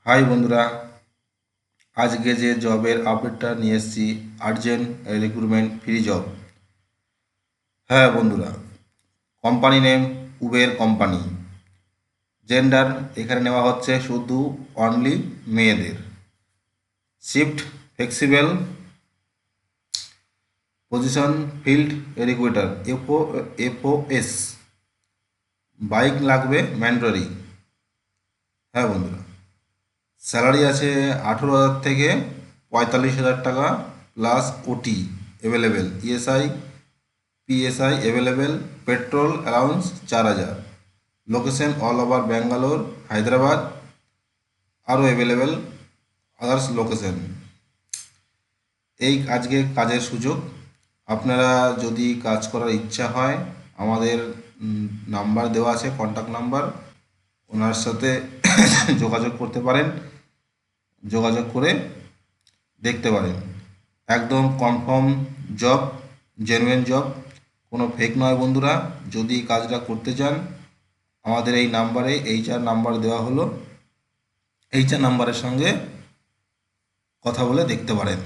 High বন্ধুরা, আজকে যে জবের আপডেটটা নিয়ে এসেছি, আর্জেন্ট রিক্রুটমেন্ট ফ্রি জব। হ্যাঁ বন্ধুরা, company name Uber company. Gender এখানে নেওয়া হচ্ছে শুধু অনলি মেয়েদের। Shift flexible, position field recruiter FOS. Bike লাগবে ম্যান্ডারি। হ্যাঁ বন্ধুরা, স্যালারি আছে 18,000 থেকে 45,000 টাকা প্লাস ওটি available. ESI PSI available. Petrol allowance 4,000। Location all over Bangalore, Hyderabad, আরও অ্যাভেলেবেল আদার্স লোকেশন। এই আজকে কাজের সুযোগ। আপনারা যদি কাজ করার ইচ্ছা হয়, আমাদের নাম্বার দেওয়া আছে, কন্ট্যাক্ট নাম্বার, ওনার সাথে যোগাযোগ করতে পারেন। যোগাযোগ করে দেখতে পারেন। একদম কনফার্ম জব, জেনুইন জব, কোনো ফেক নয় বন্ধুরা। যদি কাজটা করতে চান, আমাদের এই নাম্বারে এইচআর নাম্বার দেওয়া হলো, এইচআর নাম্বারের সঙ্গে কথা বলে দেখতে পারেন।